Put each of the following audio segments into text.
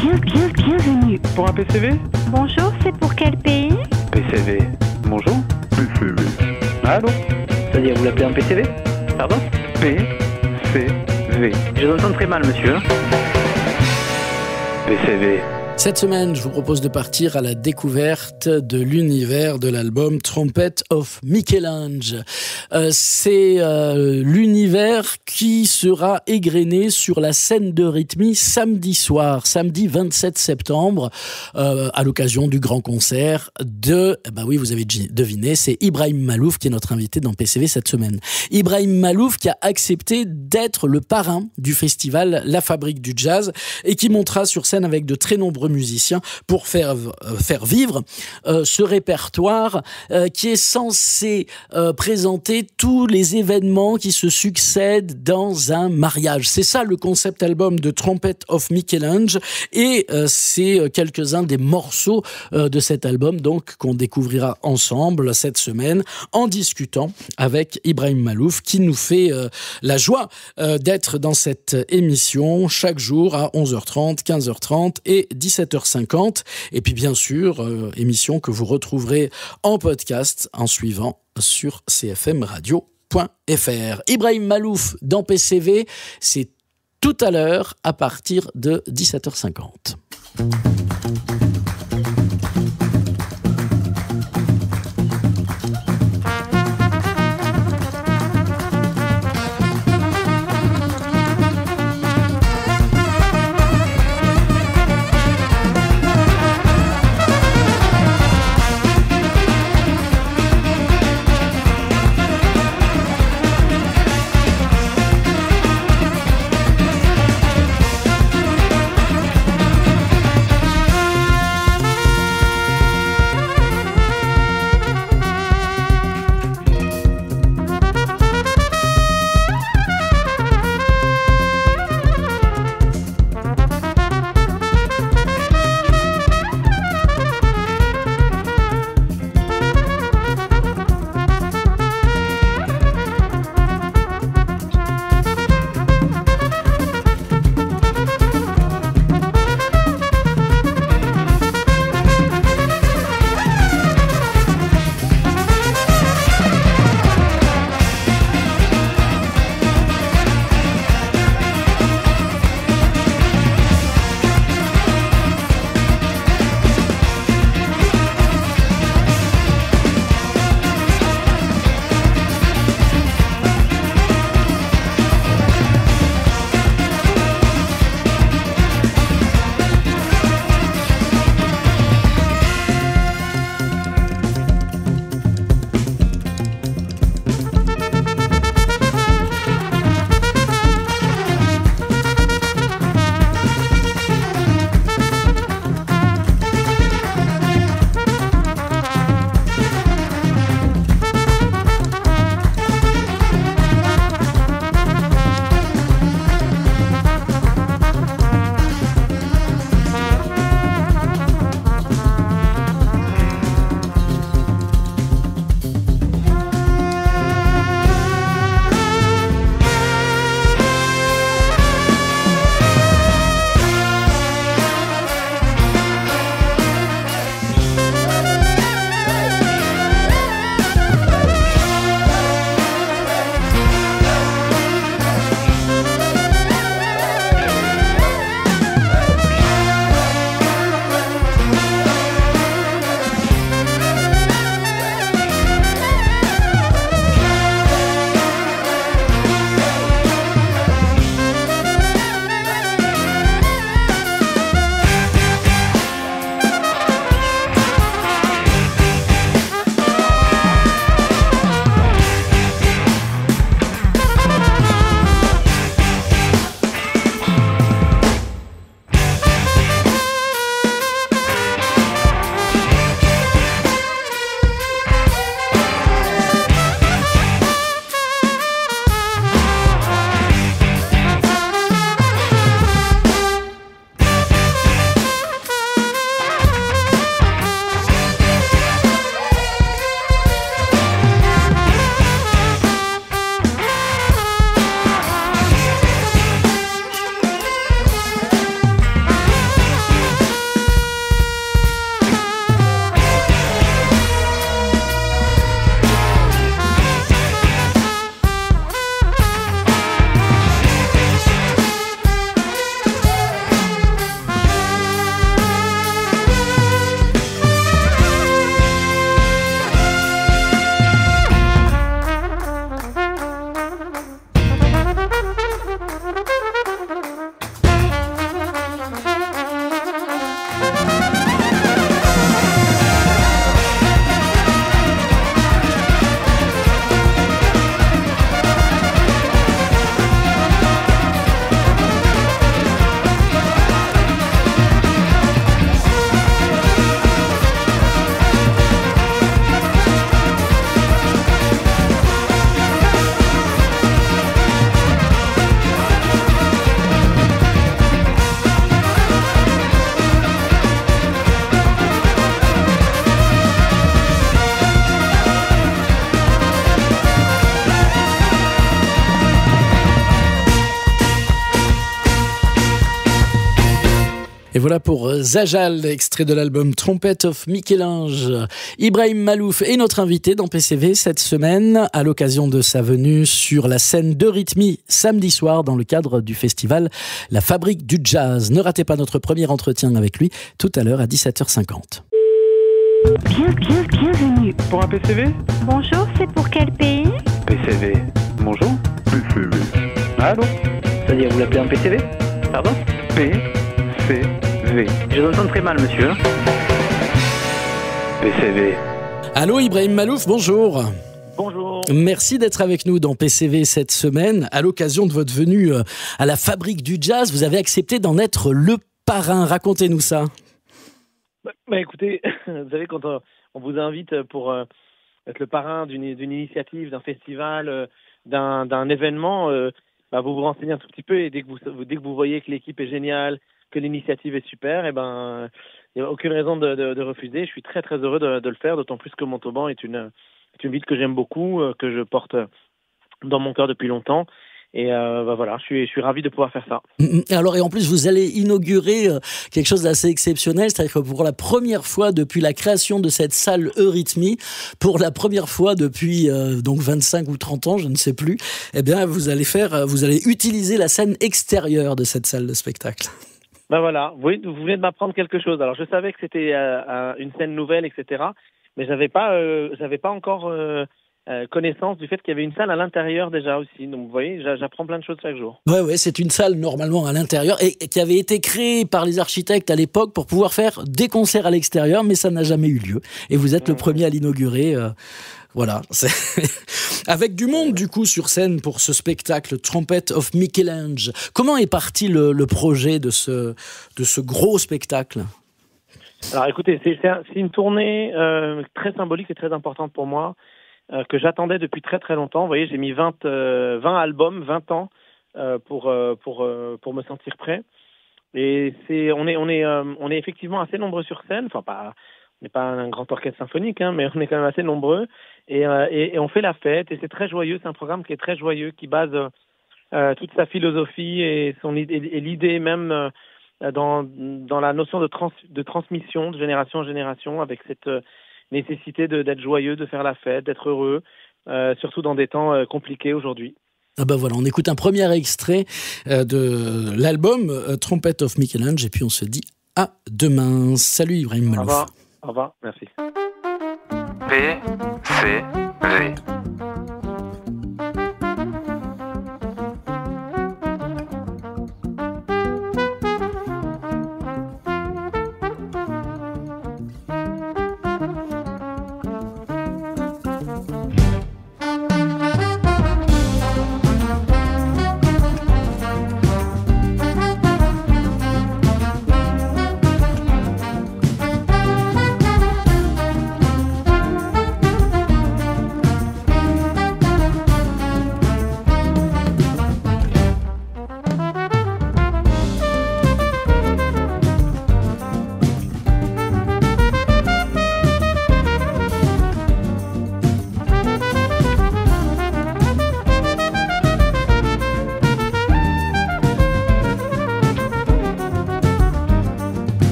Bienvenue. Pour un PCV? Bonjour, c'est pour quel pays? PCV. Bonjour? PCV. Allô? C'est-à-dire, vous l'appelez un PCV? Pardon? PCV. Je vous entends très mal, monsieur. PCV. Cette semaine, je vous propose de partir à la découverte de l'univers de l'album Trumpet of Michelange. C'est l'univers qui sera égrené sur la scène de rythmie samedi soir, samedi 27 septembre, à l'occasion du grand concert de, oui, vous avez deviné, c'est Ibrahim Malouf qui est notre invité dans PCV cette semaine. Ibrahim Malouf qui a accepté d'être le parrain du festival La Fabrique du Jazz et qui montera sur scène avec de très nombreux musiciens pour faire vivre ce répertoire qui est censé présenter tous les événements qui se succèdent dans un mariage. C'est ça le concept album de Trumpet of Michelange et c'est quelques-uns des morceaux de cet album donc qu'on découvrira ensemble cette semaine en discutant avec Ibrahim Malouf qui nous fait la joie d'être dans cette émission chaque jour à 11h30, 15h30 et 17h50. Et puis bien sûr, émission que vous retrouverez en podcast en suivant sur cfmradio.fr. Ibrahim Malouf dans PCV, c'est tout à l'heure à partir de 17h50. Et voilà pour Zajal, extrait de l'album Trumpet of Michel-Ange. Ibrahim Malouf est notre invité dans PCV cette semaine à l'occasion de sa venue sur la scène d'Eurythmie samedi soir dans le cadre du festival La Fabrique du Jazz. Ne ratez pas notre premier entretien avec lui tout à l'heure à 17h50. Bienvenue. Pour un PCV? Bonjour, c'est pour quel pays? PCV. Bonjour? PCV. Allô? C'est-à-dire, vous l'appelez un PCV? Pardon? PCV. Je vous entends très mal, monsieur. PCV. Allô Ibrahim Malouf, bonjour. Bonjour. Merci d'être avec nous dans PCV cette semaine. À l'occasion de votre venue à la Fabrique du Jazz, vous avez accepté d'en être le parrain. Racontez-nous ça. Écoutez, vous savez, quand on vous invite pour être le parrain d'une initiative, d'un festival, d'un événement, vous vous renseignez un tout petit peu et dès que vous voyez que l'équipe est géniale, que l'initiative est super, il n'y a aucune raison de refuser. Je suis très très heureux de le faire, d'autant plus que Montauban est une ville que j'aime beaucoup, que je porte dans mon cœur depuis longtemps. Et voilà, je suis ravi de pouvoir faire ça. Alors, et en plus, vous allez inaugurer quelque chose d'assez exceptionnel, c'est-à-dire que pour la première fois depuis la création de cette salle Eurythmie, pour la première fois depuis donc 25 ou 30 ans, je ne sais plus, eh bien, vous allez utiliser la scène extérieure de cette salle de spectacle. Voilà, vous venez de m'apprendre quelque chose. Alors, je savais que c'était une scène nouvelle, etc., mais j'avais pas encore connaissance du fait qu'il y avait une salle à l'intérieur déjà aussi. Donc vous voyez, j'apprends plein de choses chaque jour. Ouais, c'est une salle normalement à l'intérieur et qui avait été créée par les architectes à l'époque pour pouvoir faire des concerts à l'extérieur, mais ça n'a jamais eu lieu. Et vous êtes le premier à l'inaugurer. Voilà, avec du monde du coup sur scène pour ce spectacle Trumpet of Michel-Ange. Comment est parti le projet de ce gros spectacle ? Alors écoutez, c'est une tournée très symbolique et très importante pour moi, que j'attendais depuis très très longtemps. Vous voyez, j'ai mis 20 albums, 20 ans pour me sentir prêt. Et on est effectivement assez nombreux sur scène. Enfin, on n'est pas un grand orchestre symphonique, mais on est quand même assez nombreux. Et on fait la fête. Et c'est très joyeux. C'est un programme qui est très joyeux, qui base toute sa philosophie et l'idée même dans la notion de transmission de génération en génération, avec cette nécessité d'être joyeux, de faire la fête, d'être heureux, surtout dans des temps compliqués aujourd'hui. Voilà, on écoute un premier extrait de l'album Trumpet of Michel-Ange et puis on se dit à demain. Salut Ibrahim Malouf. Au revoir, merci. PCV.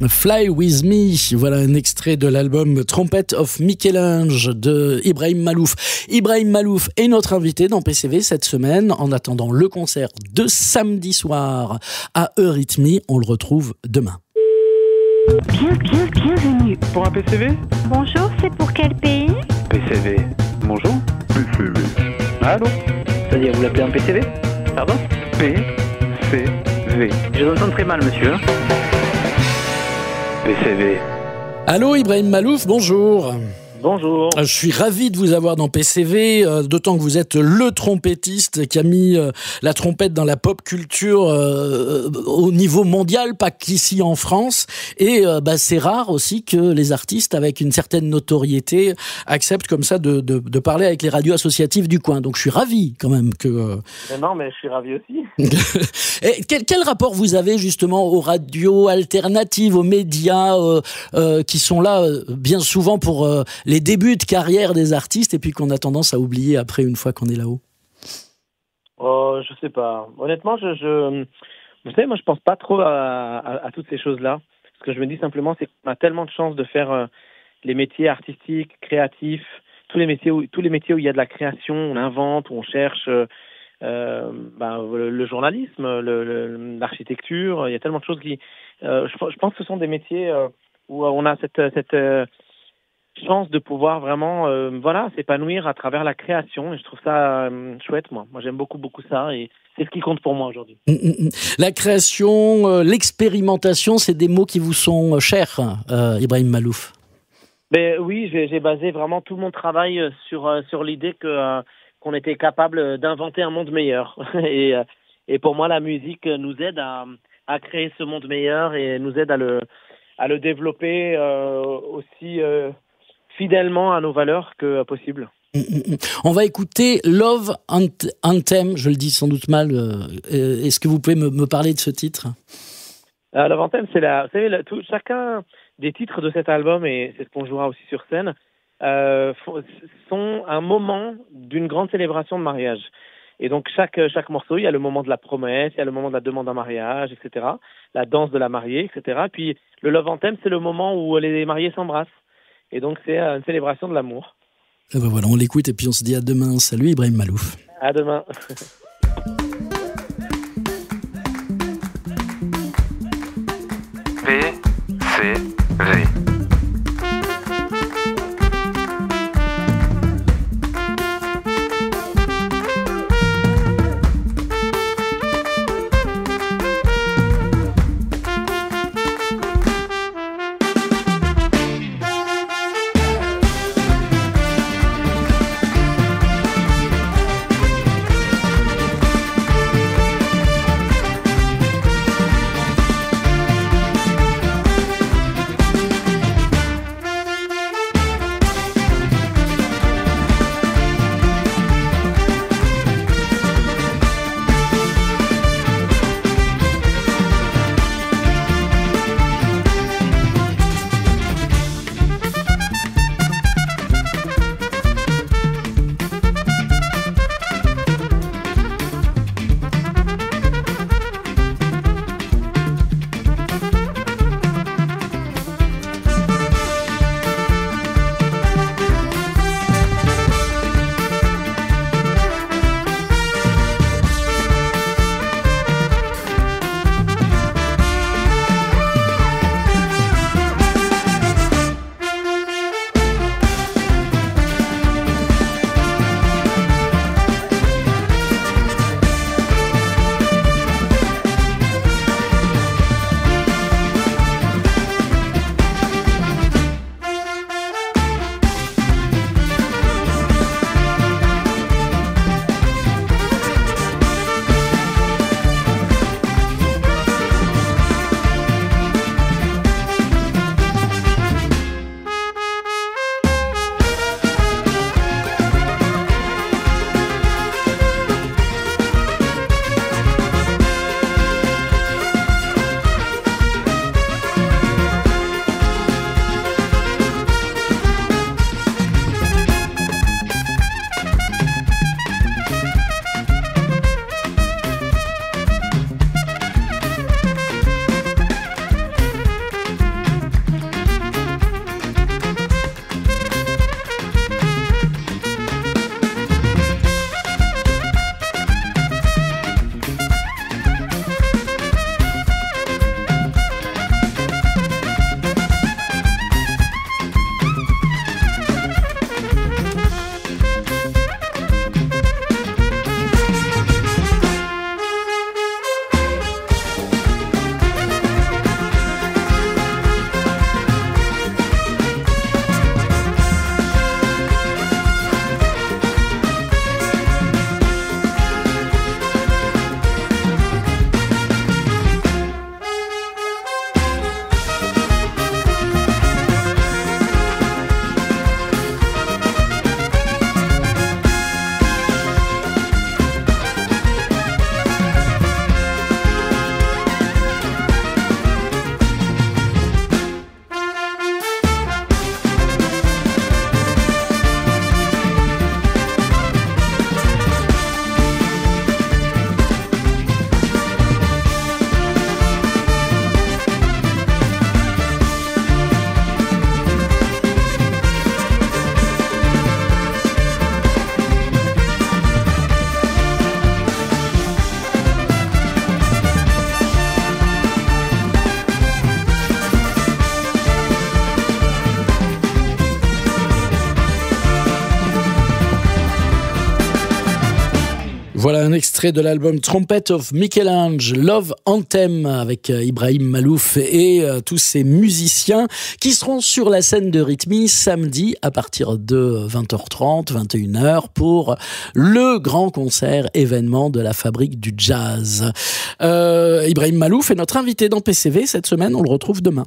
Fly With Me, voilà un extrait de l'album Trumpet of Michel-Ange de Ibrahim Malouf. Ibrahim Malouf est notre invité dans PCV cette semaine. En attendant le concert de samedi soir à Eurythmie, on le retrouve demain. Bienvenue. Pour un PCV? Bonjour, c'est pour quel pays? PCV. Bonjour? PCV. Allô? C'est-à-dire, vous l'appelez un PCV? Pardon? PCV. Je vous entends très mal, monsieur. PCV. Allô Ibrahim Malouf, bonjour. Bonjour. Je suis ravi de vous avoir dans PCV, d'autant que vous êtes le trompettiste qui a mis la trompette dans la pop culture au niveau mondial, pas qu'ici en France. Et c'est rare aussi que les artistes avec une certaine notoriété acceptent comme ça de parler avec les radios associatives du coin. Donc je suis ravi quand même que... Non, mais je suis ravi aussi. Et quel rapport vous avez justement aux radios alternatives, aux médias qui sont là bien souvent pour les débuts de carrière des artistes et puis qu'on a tendance à oublier après une fois qu'on est là-haut? Je sais pas. Honnêtement, vous savez, moi je pense pas trop à toutes ces choses-là. Ce que je me dis simplement, c'est qu'on a tellement de chance de faire les métiers artistiques, créatifs, tous les métiers où il y a de la création, on invente, où on cherche le journalisme, l'architecture. Il y a tellement de choses qui... je pense que ce sont des métiers où on a cette chance de pouvoir vraiment s'épanouir à travers la création, et je trouve ça chouette. Moi j'aime beaucoup ça, et c'est ce qui compte pour moi aujourd'hui. La création, l'expérimentation, c'est des mots qui vous sont chers, Ibrahim Malouf. Ben oui, j'ai basé vraiment tout mon travail sur l'idée qu'on était capable d'inventer un monde meilleur. Et pour moi, la musique nous aide à créer ce monde meilleur et nous aide à le développer aussi fidèlement à nos valeurs que possible. On va écouter Love Anthem, je le dis sans doute mal. Est-ce que vous pouvez me parler de ce titre? Love Anthem, chacun des titres de cet album, et c'est ce qu'on jouera aussi sur scène, sont un moment d'une grande célébration de mariage. Et donc chaque morceau, il y a le moment de la promesse, il y a le moment de la demande en mariage, etc. La danse de la mariée, etc. Puis le Love Anthem, c'est le moment où les mariés s'embrassent. Et donc c'est une célébration de l'amour. Et ben voilà, on l'écoute et puis on se dit à demain. Salut Ibrahim Malouf. À demain. PCV. extrait de l'album Trumpet of Michelange, Love Anthem, avec Ibrahim Malouf et tous ces musiciens qui seront sur la scène de Rhythmie samedi à partir de 20h30, 21h pour le grand concert événement de la Fabrique du Jazz. Ibrahim Malouf est notre invité dans PCV cette semaine, on le retrouve demain.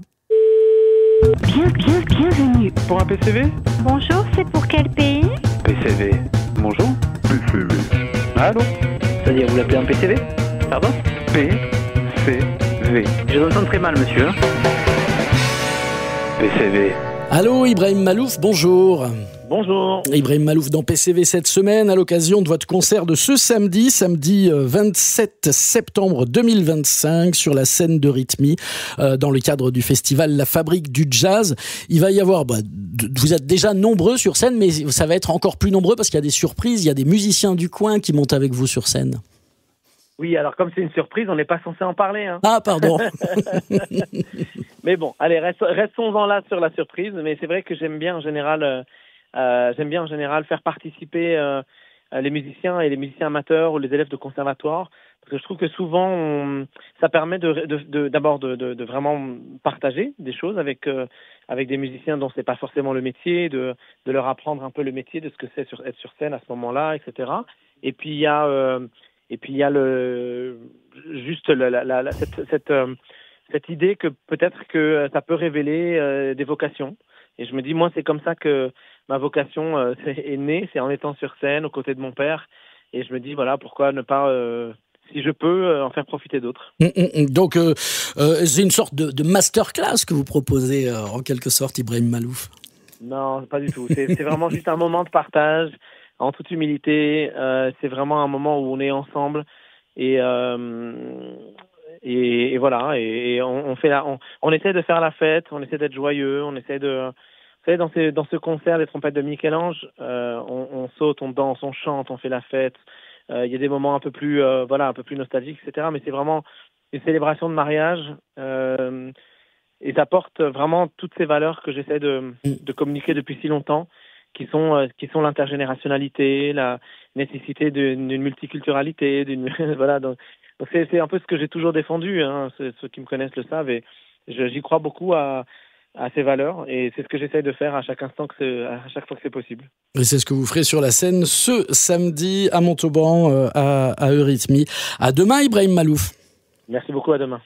Bienvenue. Pour un PCV? Bonjour, c'est pour quel pays? PCV. Bonjour? PCV. Allô? C'est-à-dire, vous l'appelez un PCV? Pardon? PCV. Je vous entends très mal, monsieur. PCV. Allô Ibrahim Malouf, bonjour. Bonjour. Ibrahim Malouf dans PCV cette semaine à l'occasion de votre concert de ce samedi 27 septembre 2025 sur la scène de Rhythmie dans le cadre du festival La Fabrique du Jazz. Il va y avoir, vous êtes déjà nombreux sur scène, mais ça va être encore plus nombreux parce qu'il y a des surprises, il y a des musiciens du coin qui montent avec vous sur scène. Oui, alors comme c'est une surprise, on n'est pas censé en parler. Hein. Ah, pardon. Mais bon, allez, restons-en là sur la surprise. Mais c'est vrai que j'aime bien en général faire participer les musiciens et les musiciens amateurs ou les élèves de conservatoire, parce que je trouve que souvent ça permet d'abord de vraiment partager des choses avec des musiciens dont c'est pas forcément le métier, de leur apprendre un peu le métier, de ce que c'est être sur scène à ce moment-là, etc. Et puis il y a cette idée que peut-être que ça peut révéler des vocations. Et je me dis, moi, c'est comme ça que ma vocation est née, c'est en étant sur scène aux côtés de mon père. Et je me dis, voilà, pourquoi ne pas, si je peux, en faire profiter d'autres. Donc, c'est une sorte de masterclass que vous proposez, en quelque sorte, Ibrahim Malouf. Non, pas du tout. C'est vraiment juste un moment de partage, en toute humilité. C'est vraiment un moment où on est ensemble. Et voilà, et on essaie de faire la fête, on essaie d'être joyeux, on essaie de... Vous savez, dans ce concert des trompettes de Michel-Ange, on saute, on danse, on chante, on fait la fête. Il y a des moments un peu plus nostalgiques, etc. Mais c'est vraiment une célébration de mariage. Et ça porte vraiment toutes ces valeurs que j'essaie de communiquer depuis si longtemps, qui sont l'intergénérationnalité, la nécessité d'une multiculturalité, voilà. Donc c'est un peu ce que j'ai toujours défendu, hein. Ceux qui me connaissent le savent, et j'y crois beaucoup à ces valeurs, et c'est ce que j'essaie de faire à chaque instant, à chaque fois que c'est possible. Et c'est ce que vous ferez sur la scène ce samedi à Montauban, à Eurythmie. À demain, Ibrahim Malouf. Merci beaucoup, à demain.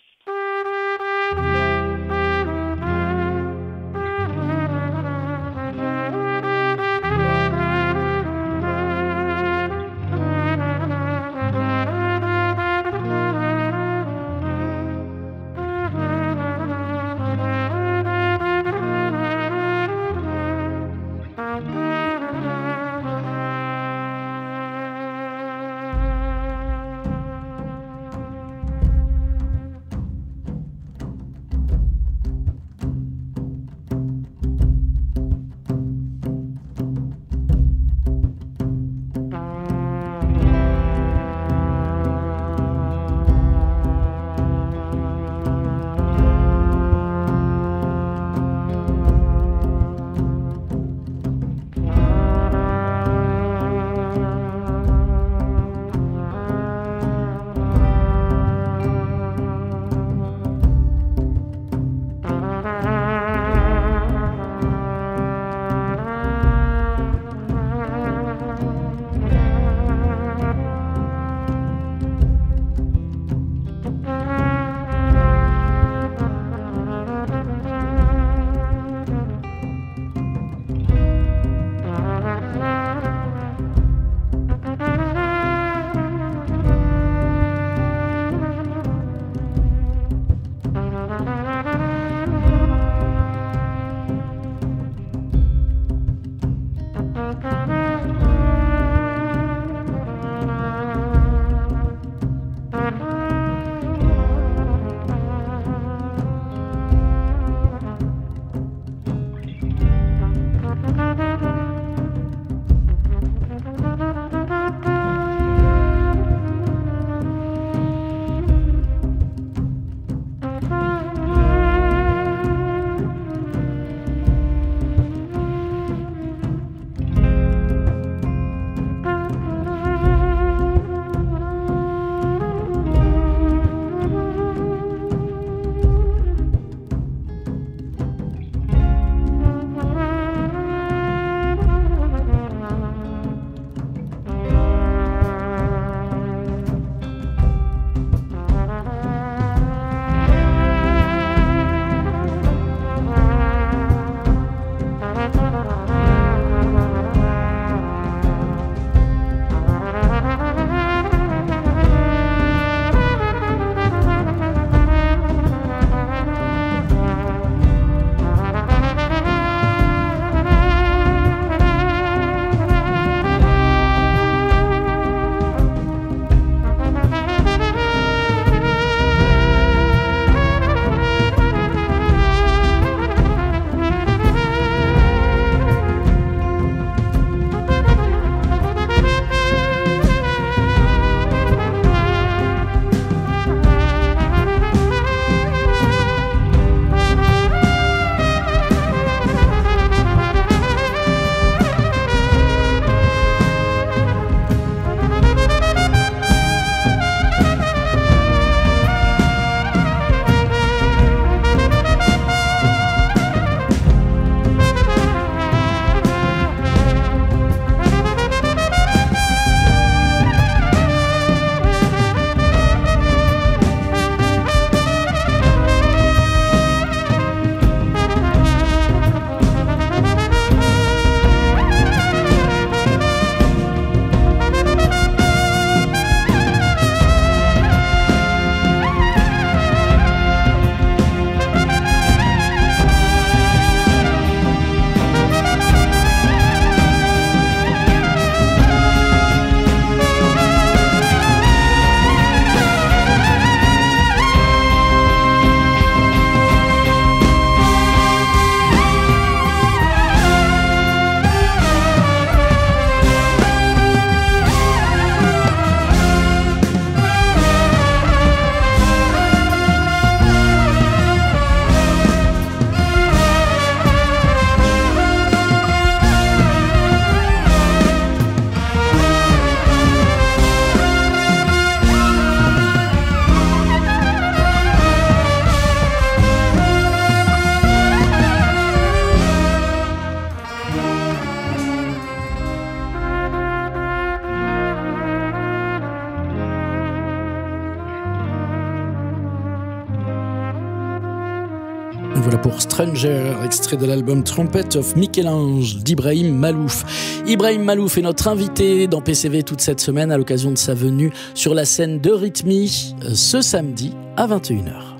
Voilà pour Stranger, extrait de l'album Trumpet of Michel-Ange d'Ibrahim Malouf. Ibrahim Malouf est notre invité dans PCV toute cette semaine à l'occasion de sa venue sur la scène de Rhythmie ce samedi à 21h.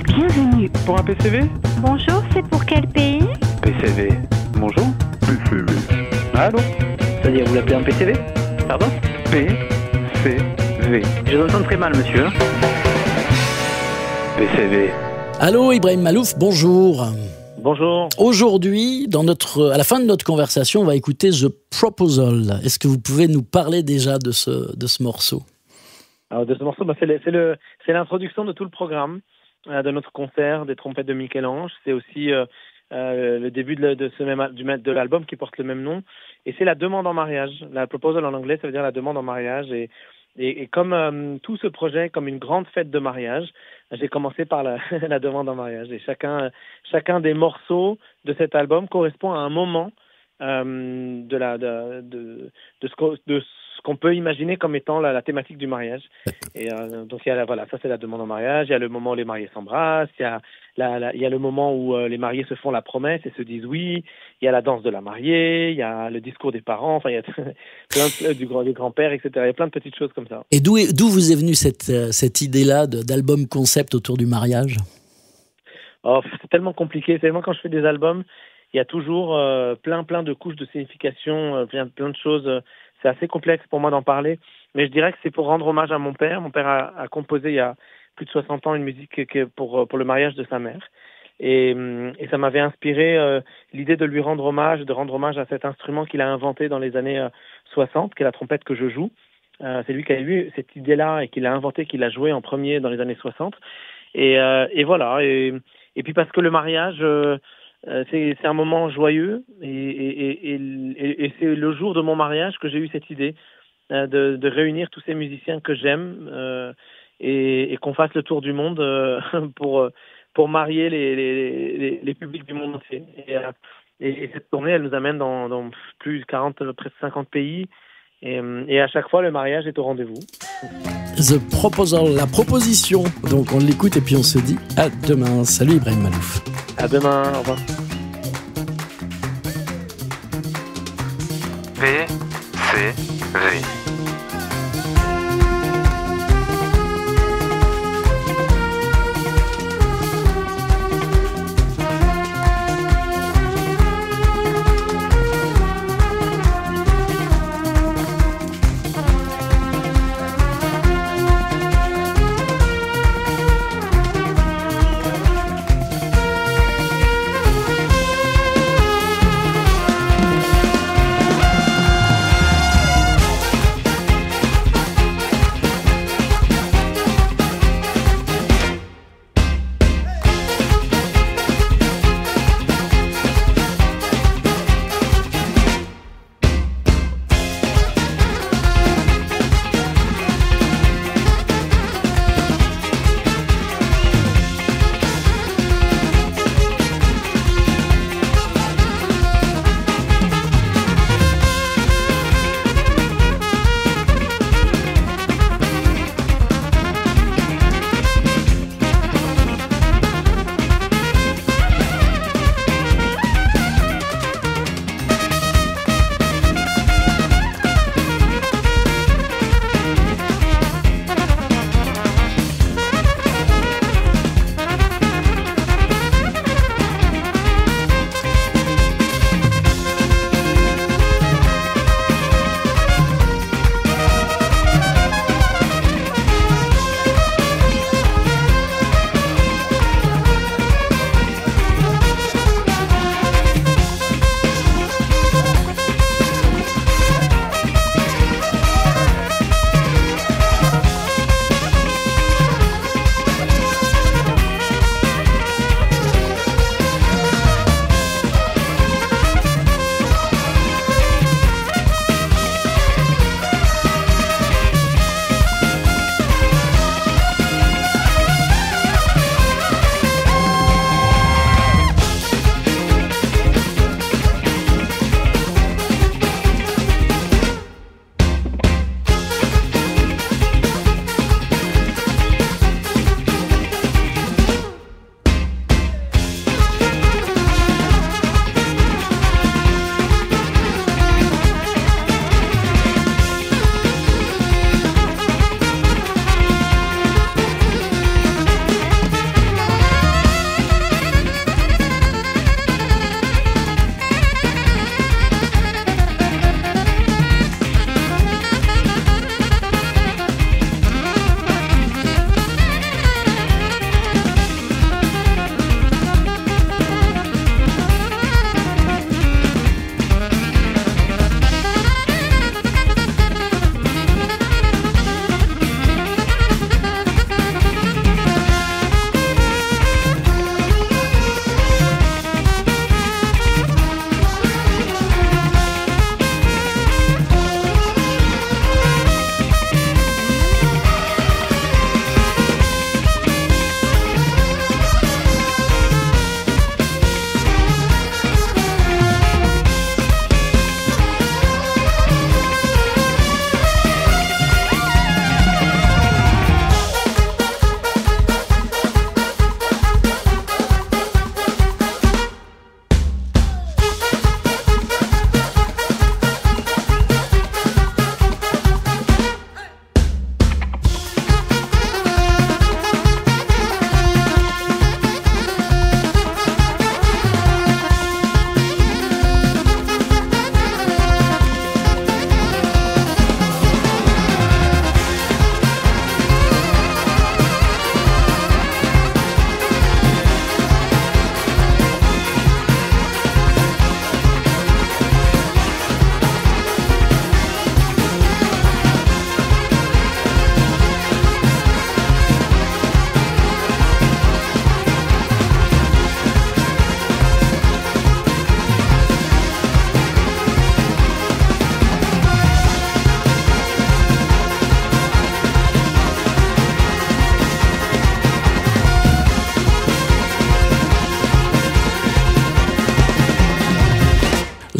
Bienvenue. Pour un PCV? Bonjour, c'est pour quel pays? PCV. Bonjour? PCV. Allô? C'est-à-dire, vous l'appelez un PCV? Pardon? PCV. Je vous entends très mal, monsieur. PCV. Allô Ibrahim Malouf, bonjour. Bonjour. Aujourd'hui, à la fin de notre conversation, on va écouter The Proposal. Est-ce que vous pouvez nous parler déjà de ce morceau? Alors, de ce morceau, c'est l'introduction de tout le programme de notre concert des trompettes de Michel-Ange. C'est aussi le début de l'album qui porte le même nom. Et c'est la demande en mariage. La proposal en anglais, ça veut dire la demande en mariage. Et comme tout ce projet, comme une grande fête de mariage, j'ai commencé par la demande en mariage. Et chacun des morceaux de cet album correspond à un moment de ce qu'on peut imaginer comme étant la thématique du mariage. Et donc ça c'est la demande en mariage. Il y a le moment où les mariés s'embrassent. Il y a le moment où les mariés se font la promesse et se disent oui. Il y a la danse de la mariée. Il y a le discours des parents. Enfin, il y a plein du grand-père, etc. Il y a plein de petites choses comme ça. Et d'où vous est venue cette idée-là d'album concept autour du mariage? Oh, c'est tellement compliqué. C'est tellement quand je fais des albums, il y a toujours plein de couches de signification, plein de choses. C'est assez complexe pour moi d'en parler, mais je dirais que c'est pour rendre hommage à mon père. Mon père a composé il y a plus de 60 ans une musique pour le mariage de sa mère. Et ça m'avait inspiré l'idée de lui rendre hommage, de rendre hommage à cet instrument qu'il a inventé dans les années 60, qui est la trompette que je joue. C'est lui qui a eu cette idée-là et qui l'a inventé, qui l'a joué en premier dans les années 60. Et voilà. Et puis parce que le mariage... c'est un moment joyeux et c'est le jour de mon mariage que j'ai eu cette idée de réunir tous ces musiciens que j'aime et qu'on fasse le tour du monde pour marier les publics du monde entier. Et cette tournée, elle nous amène dans plus de 40, presque 50 pays. Et à chaque fois, le mariage est au rendez-vous. The Proposal, la proposition. Donc on l'écoute et puis on se dit à demain. Salut Ibrahim Malouf. À demain, au revoir. PCV.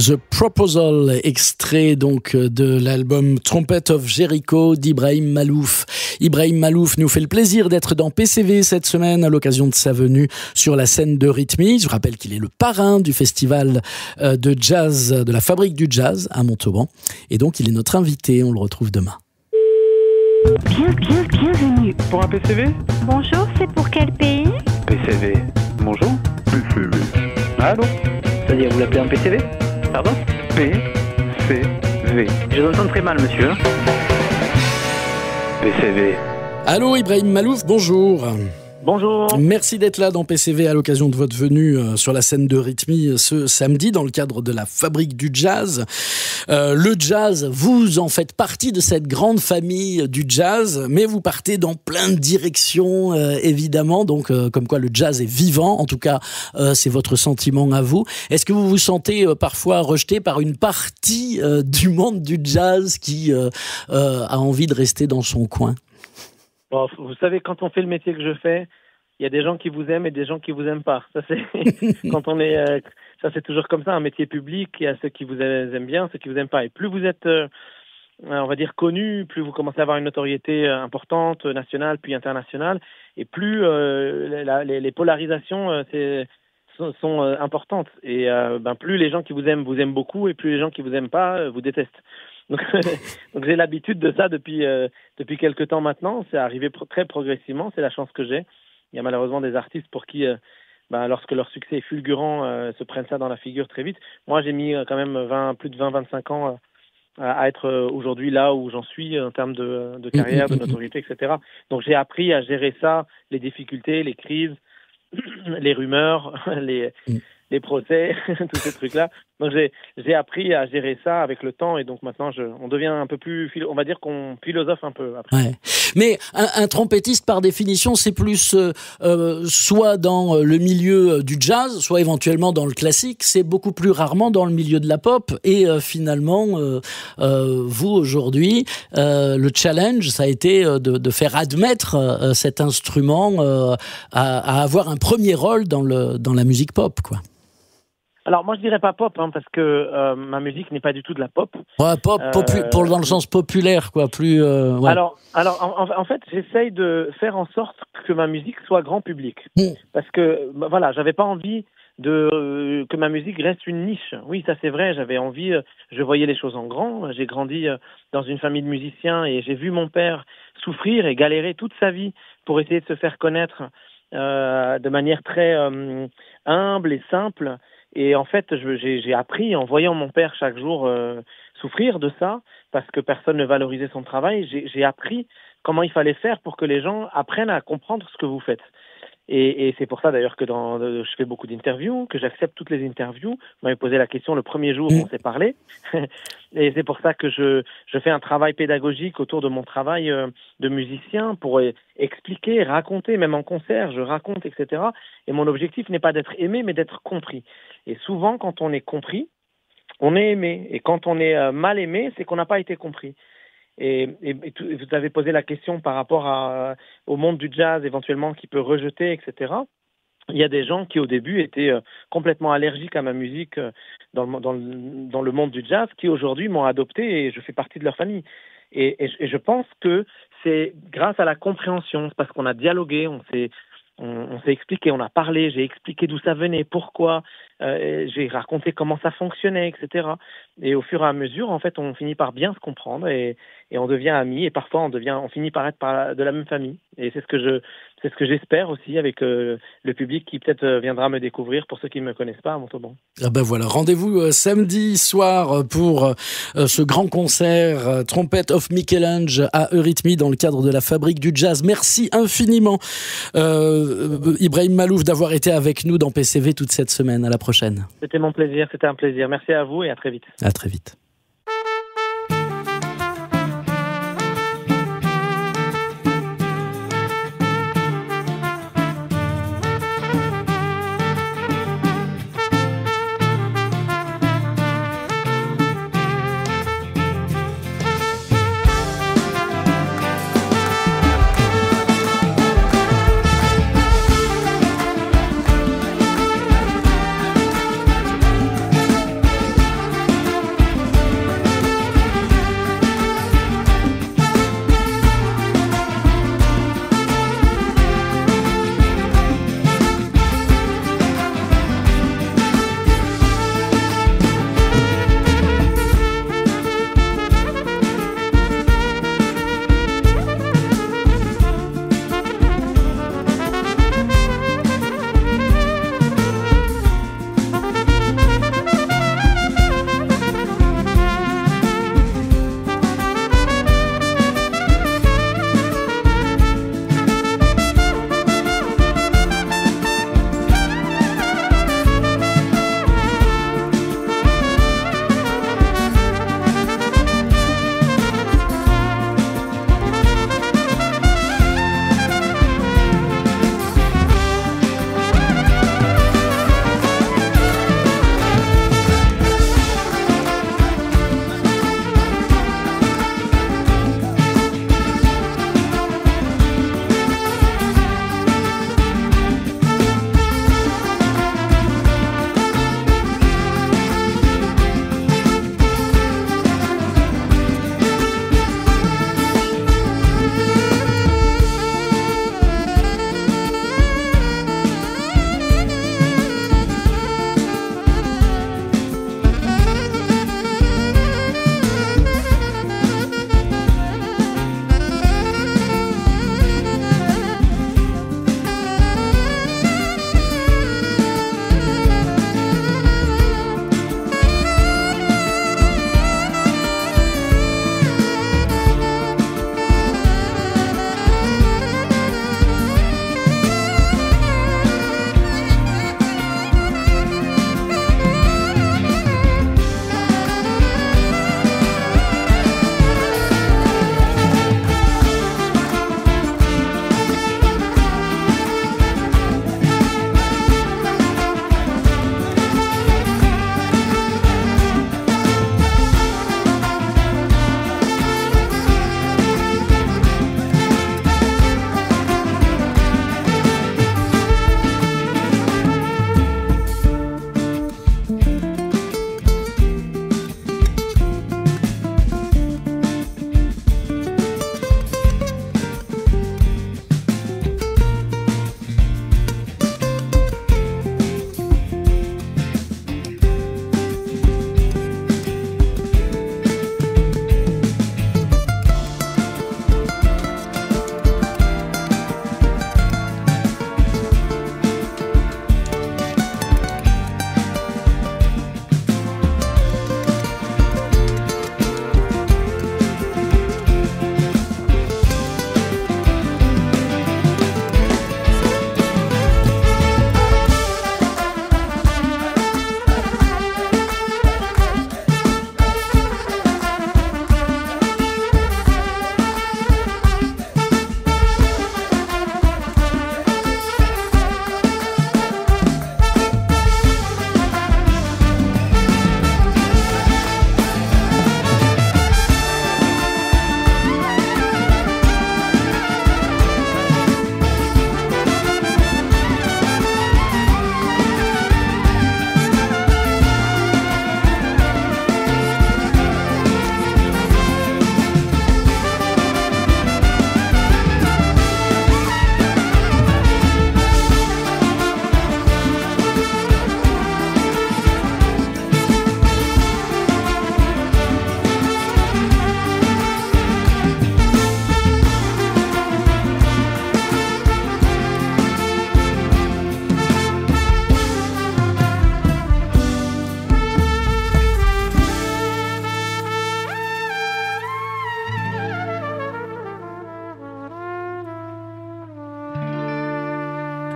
The Proposal, extrait donc de l'album Trumpet of Jericho d'Ibrahim Malouf. Ibrahim Malouf nous fait le plaisir d'être dans PCV cette semaine à l'occasion de sa venue sur la scène de Rhythmie. Je rappelle qu'il est le parrain du festival de jazz de la Fabrique du Jazz à Montauban. Et donc il est notre invité, on le retrouve demain. Bienvenue. Pour un PCV? Bonjour, c'est pour quel pays? PCV. Bonjour? PCV. Allô? C'est-à-dire, vous l'appelez un PCV? Pardon? PCV. Je vous entends très mal, monsieur. PCV. Allô Ibrahim Malouf, bonjour. Bonjour. Merci d'être là dans PCV à l'occasion de votre venue sur la scène de Rhythmie ce samedi dans le cadre de la Fabrique du Jazz. Le jazz, vous en faites partie de cette grande famille du jazz, mais vous partez dans plein de directions évidemment, donc comme quoi le jazz est vivant, en tout cas c'est votre sentiment à vous. Est-ce que vous vous sentez parfois rejeté par une partie du monde du jazz qui a envie de rester dans son coin ? Bon, vous savez, quand on fait le métier que je fais, il y a des gens qui vous aiment et des gens qui vous aiment pas. Ça c'est quand on est, ça c'est toujours comme ça, un métier public. Il y a ceux qui vous aiment bien, ceux qui vous aiment pas. Et plus vous êtes, on va dire connu, plus vous commencez à avoir une notoriété importante, nationale puis internationale, et plus les polarisations sont importantes. Et plus les gens qui vous aiment beaucoup, et plus les gens qui vous aiment pas vous détestent. Donc j'ai l'habitude de ça depuis quelque temps maintenant. C'est arrivé très progressivement. C'est la chance que j'ai. Il y a malheureusement des artistes pour qui, lorsque leur succès est fulgurant, se prennent ça dans la figure très vite. Moi, j'ai mis quand même plus de 20-25 ans à être aujourd'hui là où j'en suis en termes de carrière, de notoriété, etc. Donc j'ai appris à gérer ça, les difficultés, les crises, les rumeurs, les procès, tous ces trucs-là. Donc j'ai appris à gérer ça avec le temps et donc maintenant on devient un peu plus, on va dire qu'on philosophe un peu après. Ouais. Mais un trompettiste par définition c'est plus soit dans le milieu du jazz, soit éventuellement dans le classique, c'est beaucoup plus rarement dans le milieu de la pop et finalement vous aujourd'hui le challenge ça a été de faire admettre cet instrument à avoir un premier rôle dans la musique pop quoi. Alors moi je dirais pas pop parce que ma musique n'est pas du tout de la pop. Ouais, pop dans le sens populaire quoi, plus ouais. Alors en fait, j'essaye de faire en sorte que ma musique soit grand public. Parce que j'avais pas envie que ma musique reste une niche. Oui, ça c'est vrai, j'avais envie je voyais les choses en grand, j'ai grandi dans une famille de musiciens et j'ai vu mon père souffrir et galérer toute sa vie pour essayer de se faire connaître de manière très humble et simple. Et en fait, j'ai appris en voyant mon père chaque jour souffrir de ça, parce que personne ne valorisait son travail. J'ai appris comment il fallait faire pour que les gens apprennent à comprendre ce que vous faites. Et c'est pour ça d'ailleurs que je fais beaucoup d'interviews, que j'accepte toutes les interviews. Vous m'avez posé la question le premier jour où on s'est parlé. Et c'est pour ça que je fais un travail pédagogique autour de mon travail de musicien pour expliquer, raconter, même en concert, je raconte, etc. Et mon objectif n'est pas d'être aimé, mais d'être compris. Et souvent, quand on est compris, on est aimé. Et quand on est mal aimé, c'est qu'on n'a pas été compris. Et vous avez posé la question par rapport au monde du jazz éventuellement qui peut rejeter, etc. Il y a des gens qui au début étaient complètement allergiques à ma musique dans le monde du jazz qui aujourd'hui m'ont adopté et je fais partie de leur famille. Et je pense que c'est grâce à la compréhension, c'est parce qu'on a dialogué, on s'est expliqué, on a parlé, j'ai expliqué d'où ça venait, pourquoi, j'ai raconté comment ça fonctionnait, etc. Et au fur et à mesure, en fait, on finit par bien se comprendre et on devient amis et parfois on finit par être de la même famille. Et c'est ce que j'espère aussi avec le public qui peut-être viendra me découvrir pour ceux qui ne me connaissent pas à Montauban. Ah ben voilà, rendez-vous samedi soir pour ce grand concert Trumpet of Michelange à Eurythmie dans le cadre de la Fabrique du Jazz. Merci infiniment Ibrahim Malouf d'avoir été avec nous dans PCV toute cette semaine. À la prochaine. C'était mon plaisir, c'était un plaisir. Merci à vous et à très vite. À très vite.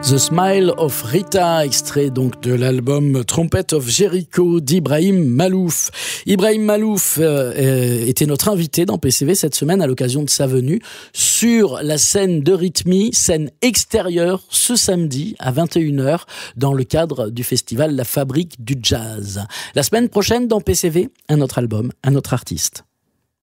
The Smile of Rita, extrait donc de l'album Trumpet of Jericho d'Ibrahim Malouf. Ibrahim Malouf était notre invité dans PCV cette semaine à l'occasion de sa venue sur la scène de Rythmie, scène extérieure, ce samedi à 21h dans le cadre du festival La Fabrique du Jazz. La semaine prochaine dans PCV, un autre album, un autre artiste.